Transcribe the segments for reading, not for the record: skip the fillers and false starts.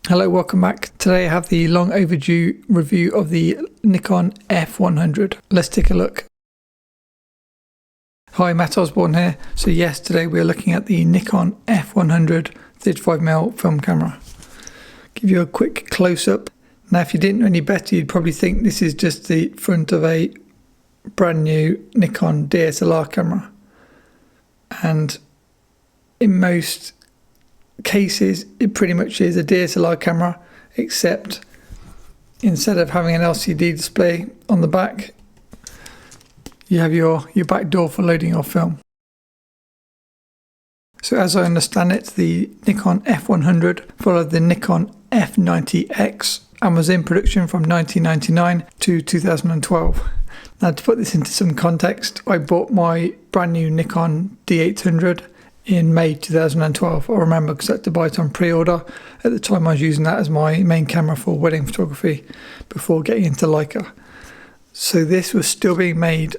Hello, welcome back. Today I have the long overdue review of the Nikon F100. Let's take a look. Hi, Matt Osborne here. So yes, today we're looking at the Nikon F100 35mm film camera. Give you a quick close-up. Now if you didn't know any better, you'd probably think this is just the front of a brand new Nikon DSLR camera. And in most cases it pretty much is a DSLR camera, except instead of having an LCD display on the back, you have your back door for loading your film. So as I understand it, the Nikon F100 followed the Nikon F90X and was in production from 1999 to 2012. Now to put this into some context, I bought my brand new Nikon D800 in May 2012. I remember because I had to buy it on pre-order. At the time I was using that as my main camera for wedding photography before getting into Leica. So this was still being made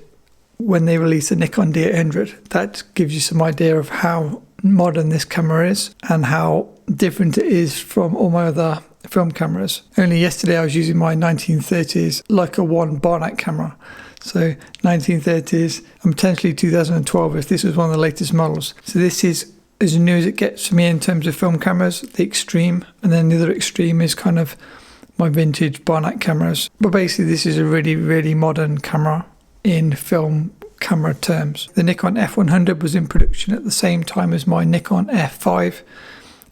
when they released the Nikon D800. That gives you some idea of how modern this camera is and how different it is from all my other film cameras. Only yesterday I was using my 1930s Leica 1 Barnett camera. So 1930s and potentially 2012 if this was one of the latest models. So this is as new as it gets for me in terms of film cameras, the extreme, and then the other extreme is kind of my vintage Barnett cameras. But basically this is a really modern camera in film camera terms. The Nikon F100 was in production at the same time as my Nikon F5.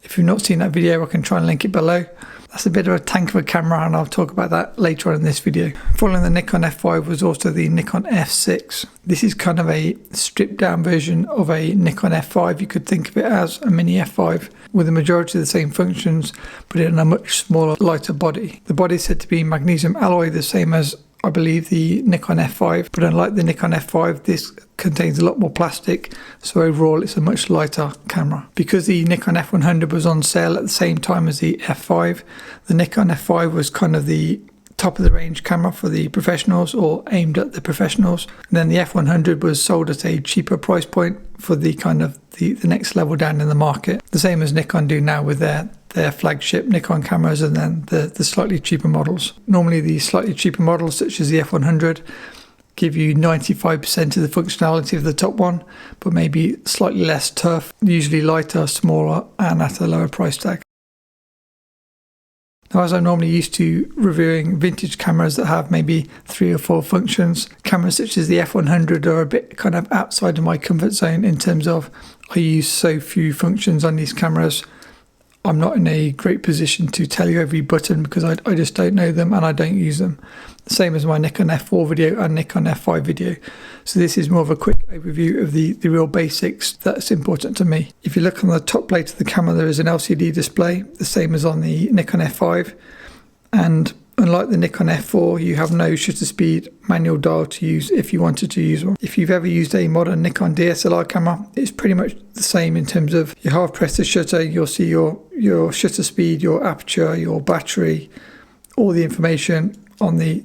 If you've not seen that video, I can try and link it below. That's a bit of a tank of a camera and I'll talk about that later on in this video. Following the Nikon F5 was also the Nikon F6. This is kind of a stripped down version of a Nikon F5. You could think of it as a mini F5 with the majority of the same functions, but in a much smaller, lighter body. The body is said to be magnesium alloy, the same as I believe the Nikon F5, but unlike the Nikon F5, this contains a lot more plastic, so overall it's a much lighter camera. Because the Nikon F100 was on sale at the same time as the F5, the Nikon F5 was kind of the top of the range camera for the professionals or aimed at the professionals. And then the F100 was sold at a cheaper price point for the kind of the next level down in the market. The same as Nikon do now with their flagship Nikon cameras and then the slightly cheaper models. Normally the slightly cheaper models such as the F100 give you 95% of the functionality of the top one, but maybe slightly less tough, usually lighter, smaller and at a lower price tag. Now, as I'm normally used to reviewing vintage cameras that have maybe 3 or 4 functions, cameras such as the F100 are a bit kind of outside of my comfort zone in terms of I use so few functions on these cameras. I'm not in a great position to tell you every button because I just don't know them and I don't use them. Same as my Nikon F4 video and Nikon F5 video. So this is more of a quick overview of the real basics that's important to me. If you look on the top plate of the camera, there is an LCD display, the same as on the Nikon F5. And unlike the Nikon F4, you have no shutter speed manual dial to use if you wanted to use one. If you've ever used a modern Nikon DSLR camera, it's pretty much the same in terms of you half press the shutter, you'll see your shutter speed, your aperture, your battery, all the information on the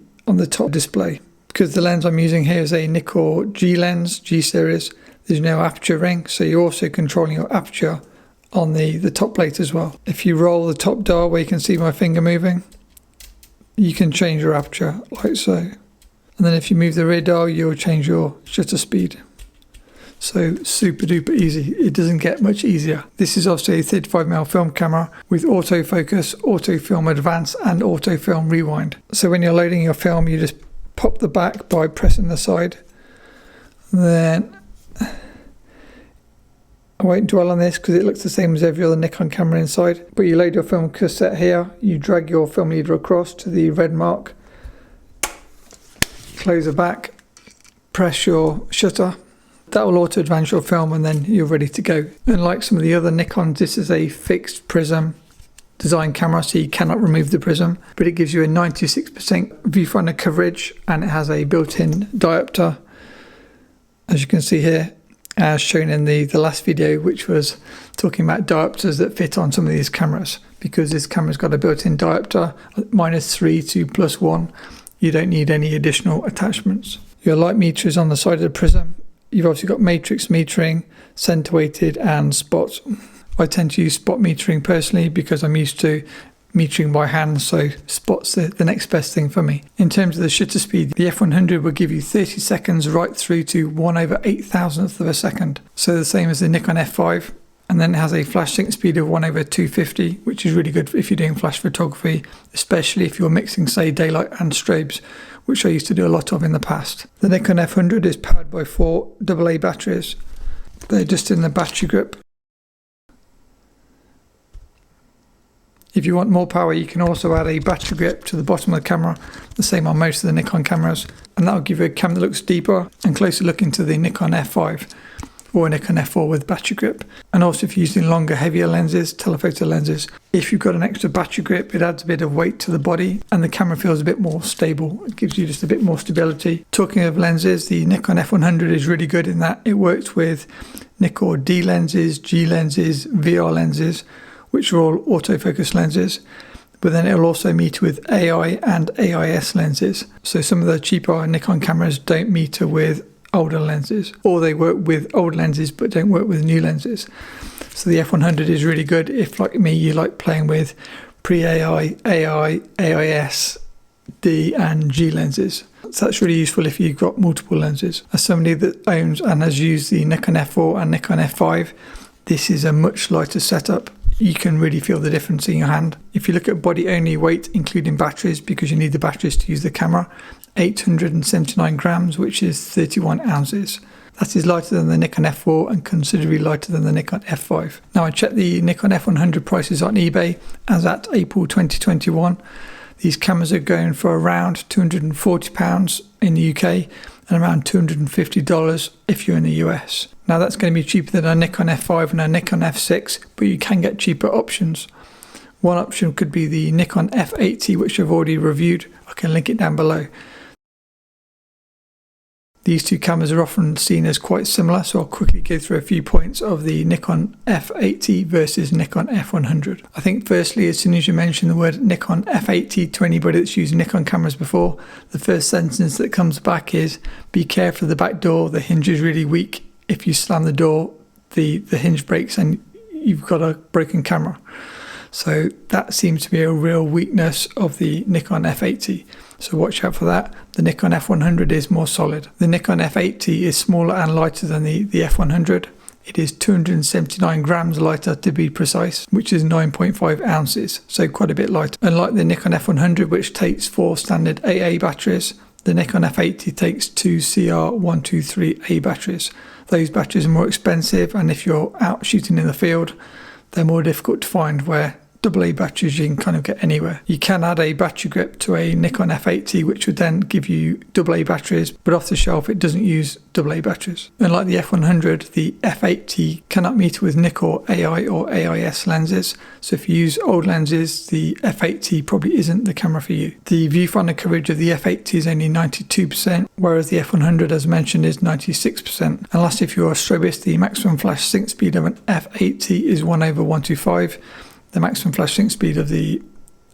top display. Because the lens I'm using here is a Nikkor G lens, G series, there's no aperture ring, so you're also controlling your aperture on the top plate as well. If you roll the top dial where you can see my finger moving, you can change your aperture like so. And then if you move the rear dial, you'll change your shutter speed. So super duper easy. It doesn't get much easier. This is obviously a 35mm film camera with autofocus, autofilm advance and autofilm rewind. So when you're loading your film, you just pop the back by pressing the side. Then I won't dwell on this because it looks the same as every other Nikon camera inside. But you load your film cassette here, you drag your film leader across to the red mark, close the back, press your shutter. That will auto advance your film and then you're ready to go. Unlike some of the other Nikons, this is a fixed prism design camera, so you cannot remove the prism, but it gives you a 96% viewfinder coverage and it has a built-in diopter, as you can see here, as shown in the last video, which was talking about diopters that fit on some of these cameras. Because this camera's got a built-in diopter, -3 to +1, you don't need any additional attachments. Your light meter is on the side of the prism. You've obviously got matrix metering, center weighted and spot. I tend to use spot metering personally because I'm used to metering by hand, so spot's the next best thing for me. In terms of the shutter speed, the F100 will give you 30 seconds right through to 1/8,000th of a second. So the same as the Nikon F5. And then it has a flash sync speed of 1/250, which is really good if you're doing flash photography, especially if you're mixing, say, daylight and strobes, which I used to do a lot of in the past. The Nikon F100 is powered by 4 AA batteries. They're just in the battery grip. If you want more power, you can also add a battery grip to the bottom of the camera, the same on most of the Nikon cameras, and that will give you a camera that looks deeper and closer looking to the Nikon F5 or Nikon F4 with battery grip. And also if you're using longer, heavier lenses, telephoto lenses, if you've got an extra battery grip, it adds a bit of weight to the body and the camera feels a bit more stable. It gives you just a bit more stability. Talking of lenses, the Nikon F100 is really good in that it works with Nikkor D lenses, G lenses, VR lenses, which are all autofocus lenses, but then it'll also meter with AI and AIS lenses. So some of the cheaper Nikon cameras don't meter with older lenses, or they work with old lenses but don't work with new lenses. So the F100 is really good if, like me, you like playing with pre-AI, AI, AIS, D and G lenses. So that's really useful if you've got multiple lenses. As somebody that owns and has used the Nikon F4 and Nikon F5, this is a much lighter setup. You can really feel the difference in your hand. If you look at body only weight, including batteries, because you need the batteries to use the camera, 879 grams, which is 31 ounces. That is lighter than the Nikon F4 and considerably lighter than the Nikon F5. Now I checked the Nikon F100 prices on eBay as at April 2021. These cameras are going for around £240 in the UK and around $250 if you're in the US. Now that's going to be cheaper than a Nikon F5 and a Nikon F6, but you can get cheaper options. One option could be the Nikon F80, which I've already reviewed. I can link it down below. These two cameras are often seen as quite similar, so I'll quickly go through a few points of the Nikon F80 versus Nikon F100. I think firstly, as soon as you mention the word Nikon F80 to anybody that's used Nikon cameras before, the first sentence that comes back is, be careful of the back door, the hinge is really weak. If you slam the door, the hinge breaks and you've got a broken camera. So that seems to be a real weakness of the Nikon F80. So watch out for that. The Nikon F100 is more solid. The Nikon F80 is smaller and lighter than the F100. It is 279 grams lighter to be precise, which is 9.5 ounces, so quite a bit lighter. Unlike the Nikon F100, which takes 4 standard AA batteries, the Nikon F80 takes 2 CR123A batteries. Those batteries are more expensive, and if you're out shooting in the field, they're more difficult to find, where AA batteries you can kind of get anywhere. You can add a battery grip to a Nikon F80, which would then give you AA batteries, but off the shelf it doesn't use AA batteries. Unlike the F100, the F80 cannot meter with Nikkor AI or AIS lenses, so if you use old lenses, the F80 probably isn't the camera for you. The viewfinder coverage of the F80 is only 92%, whereas the F100, as mentioned, is 96%. Unless if you're a strobist, the maximum flash sync speed of an F80 is 1/125. The maximum flash sync speed of the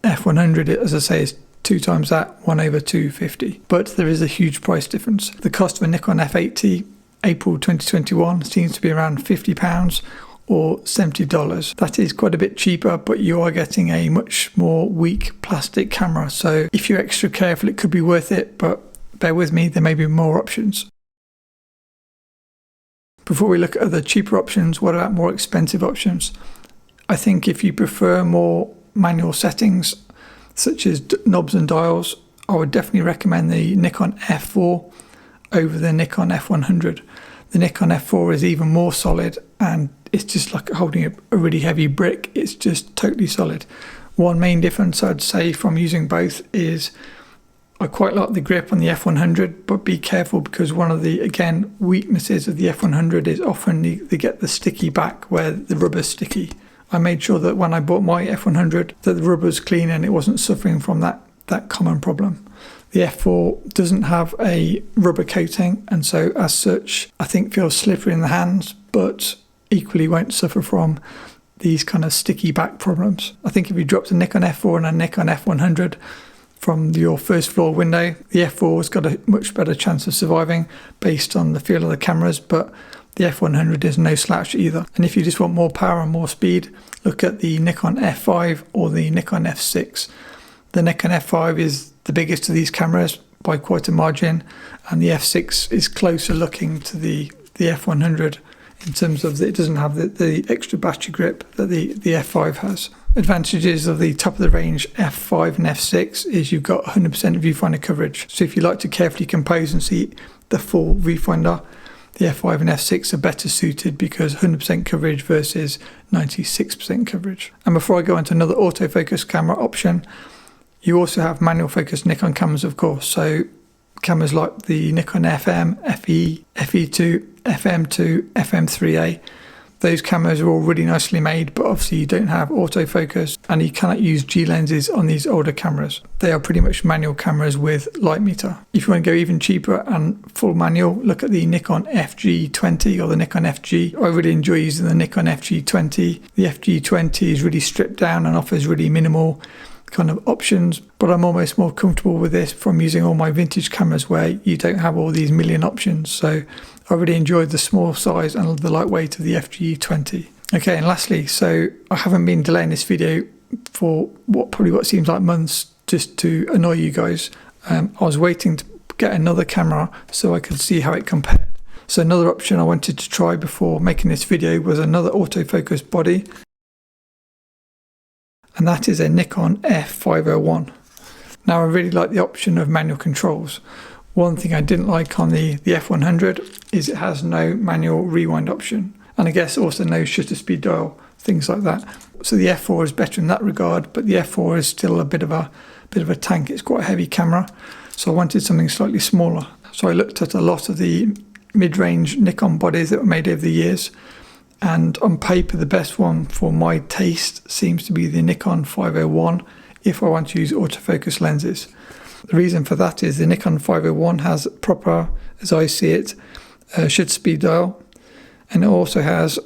F100, as I say, is 2 times that, 1/250. But there is a huge price difference. The cost of a Nikon F80, April 2021, seems to be around £50 or $70. That is quite a bit cheaper, but you are getting a much more weak plastic camera. So if you're extra careful, it could be worth it, but bear with me, there may be more options. Before we look at other cheaper options, what about more expensive options? I think if you prefer more manual settings, such as knobs and dials, I would definitely recommend the Nikon F4 over the Nikon F100. The Nikon F4 is even more solid, and it's just like holding a really heavy brick. It's just totally solid. One main difference I'd say from using both is I quite like the grip on the F100, but be careful, because one of the, again, weaknesses of the F100 is often they get the sticky back where the rubber's sticky. I made sure that when I bought my F100 that the rubber was clean and it wasn't suffering from that common problem. The F4 doesn't have a rubber coating, and so as such I think feels slippery in the hands, but equally won't suffer from these kind of sticky back problems. I think if you dropped a Nikon F4 and a Nikon F100 from your first floor window, the F4 has got a much better chance of surviving based on the feel of the cameras, but the F100 is no slouch either. And if you just want more power and more speed, look at the Nikon F5 or the Nikon F6. The Nikon F5 is the biggest of these cameras by quite a margin, and the F6 is closer looking to the F100 in terms of that it doesn't have the extra battery grip that the F5 has. Advantages of the top of the range F5 and F6 is you've got 100% viewfinder coverage. So if you like to carefully compose and see the full viewfinder, the F5 and F6 are better suited because 100% coverage versus 96% coverage. And before I go into another autofocus camera option, you also have manual focus Nikon cameras, of course. So cameras like the Nikon FM, FE, FE2, FM2, FM3A. Those cameras are all really nicely made, but obviously you don't have autofocus and you cannot use G lenses on these older cameras. They are pretty much manual cameras with light meter. If you want to go even cheaper and full manual, look at the Nikon FG20 or the Nikon FG. I really enjoy using the Nikon FG20. The FG20 is really stripped down and offers really minimal kind of options, but I'm almost more comfortable with this from using all my vintage cameras where you don't have all these million options. So I really enjoyed the small size and the lightweight of the FG20. Okay, and lastly, so I haven't been delaying this video for what seems like months just to annoy you guys. I was waiting to get another camera so I could see how it compared. So another option I wanted to try before making this video was another autofocus body, and that is a Nikon F501. Now I really like the option of manual controls. One thing I didn't like on the F100 is it has no manual rewind option, and I guess also no shutter speed dial, things like that. So the F4 is better in that regard, but the F4 is still a bit of a tank. It's quite a heavy camera, so I wanted something slightly smaller. So I looked at a lot of the mid-range Nikon bodies that were made over the years, and on paper the best one for my taste seems to be the Nikon F501 if I want to use autofocus lenses. The reason for that is the Nikon F501 has proper, as I see it, shutter speed dial, and it also has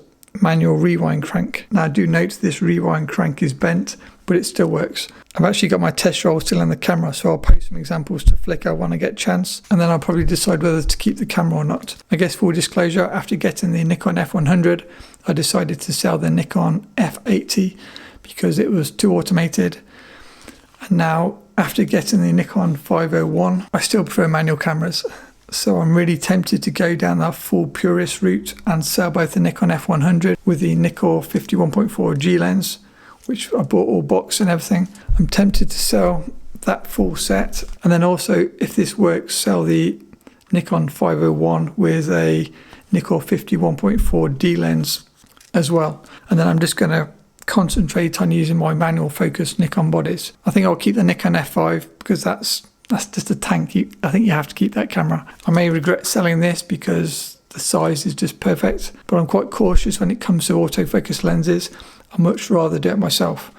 manual rewind crank. Now I do note this rewind crank is bent, but it still works. I've actually got my test roll still on the camera, so I'll post some examples to Flickr when I get a chance, and then I'll probably decide whether to keep the camera or not. I guess full disclosure, after getting the Nikon F100, I decided to sell the Nikon F80 because it was too automated. And now, after getting the Nikon F501, I still prefer manual cameras. So I'm really tempted to go down that full purist route and sell both the Nikon F100 with the Nikkor 51.4 G lens, which I bought all boxed and everything. I'm tempted to sell that full set, and then also, if this works, sell the Nikon F501 with a Nikkor 51.4 D lens as well. And then I'm just going to concentrate on using my manual focus Nikon bodies. I think I'll keep the Nikon F5 because that's just a tank. I think you have to keep that camera. I may regret selling this because the size is just perfect, but I'm quite cautious when it comes to autofocus lenses. I'd much rather do it myself.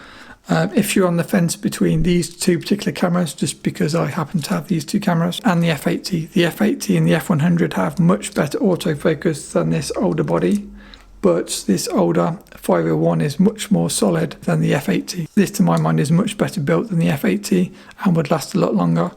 If you're on the fence between these two particular cameras, just because I happen to have these two cameras, and the F80 and the F100 have much better autofocus than this older body, but this older F501 is much more solid than the F80. This, to my mind, is much better built than the F80 and would last a lot longer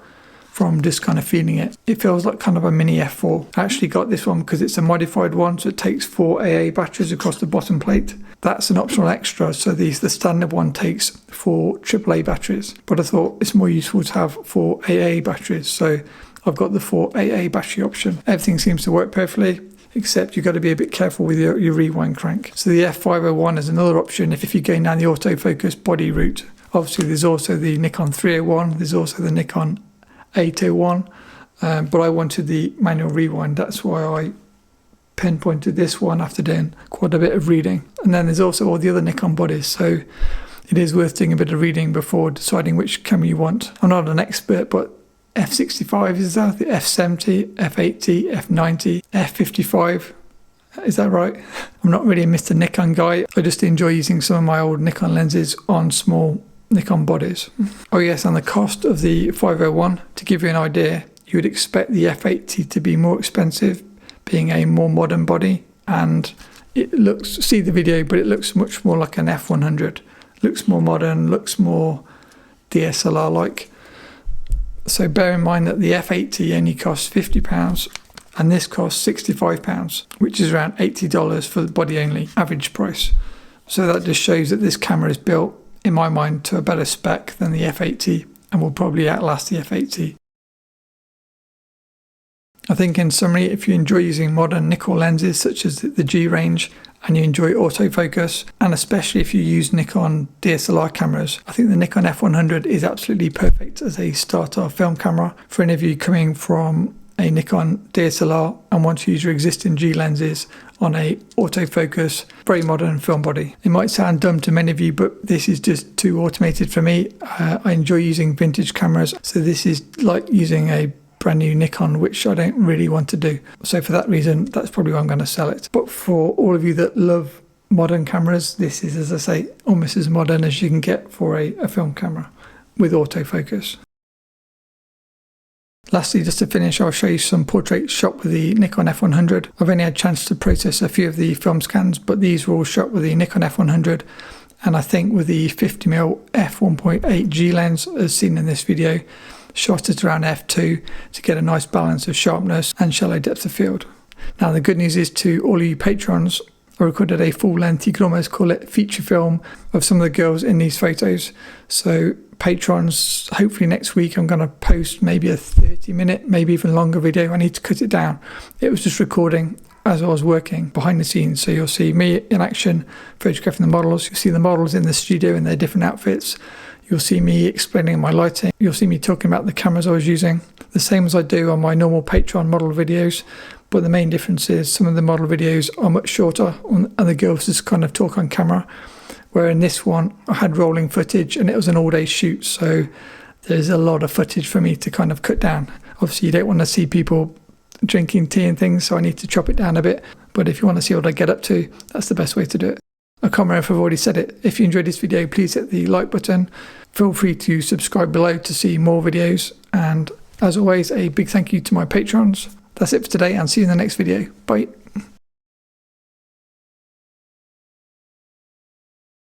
from just kind of feeling it. It feels like kind of a mini F4. I actually got this one because it's a modified one, so it takes 4 AA batteries across the bottom plate. That's an optional extra, so the standard one takes 4 AAA batteries. But I thought it's more useful to have 4 AA batteries, so I've got the 4 AA battery option. Everything seems to work perfectly, except you've got to be a bit careful with your rewind crank. So the F501 is another option if you're going down the autofocus body route. Obviously there's also the Nikon 301, there's also the Nikon 801, but I wanted the manual rewind. That's why I pinpointed this one after doing quite a bit of reading. And then there's also all the other Nikon bodies, so it is worth doing a bit of reading before deciding which camera you want. I'm not an expert, but F65 is there, the F70, F80, F90, F55. Is that right? I'm not really a Mr. Nikon guy. I just enjoy using some of my old Nikon lenses on small Nikon bodies. Oh yes, and the cost of the 501, to give you an idea, you would expect the F80 to be more expensive, being a more modern body, and it looks, see the video, but it looks much more like an F100. Looks more modern, looks more DSLR-like. So bear in mind that the F80 only costs £50, and this costs £65, which is around $80 for the body only average price. So that just shows that this camera is built, in my mind, to a better spec than the F80 and will probably outlast the F80. I think in summary, if you enjoy using modern Nikkor lenses such as the G range and you enjoy autofocus, and especially if you use Nikon DSLR cameras, I think the Nikon F100 is absolutely perfect as a starter film camera for any of you coming from a Nikon DSLR and want to use your existing G lenses on a autofocus, very modern film body. It might sound dumb to many of you, but this is just too automated for me. I enjoy using vintage cameras, so this is like using a brand new Nikon, which I don't really want to do. So for that reason, that's probably why I'm going to sell it. But for all of you that love modern cameras, this is, as I say, almost as modern as you can get for a film camera with autofocus. Lastly, just to finish, I'll show you some portraits shot with the Nikon F100. I've only had a chance to process a few of the film scans, but these were all shot with the Nikon F100, and I think with the 50mm f1.8 G lens as seen in this video, shot at around f2 to get a nice balance of sharpness and shallow depth of field. Now the good news is, to all of you patrons, I recorded a full length, you could almost call it feature film, of some of the girls in these photos. So patrons, hopefully next week I'm going to post maybe a 30-minute, maybe even longer video. I need to cut it down. It was just recording as I was working behind the scenes. So you'll see me in action photographing the models. You'll see the models in the studio in their different outfits. You'll see me explaining my lighting. You'll see me talking about the cameras I was using, the same as I do on my normal Patreon model videos. But the main difference is some of the model videos are much shorter and the girls just kind of talk on camera. Where in this one, I had rolling footage and it was an all-day shoot. So there's a lot of footage for me to kind of cut down. Obviously, you don't want to see people drinking tea and things, so I need to chop it down a bit. But if you want to see what I get up to, that's the best way to do it. I can't remember if I've already said it. If you enjoyed this video, please hit the like button. Feel free to subscribe below to see more videos. And as always, a big thank you to my patrons. That's it for today, and see you in the next video. Bye.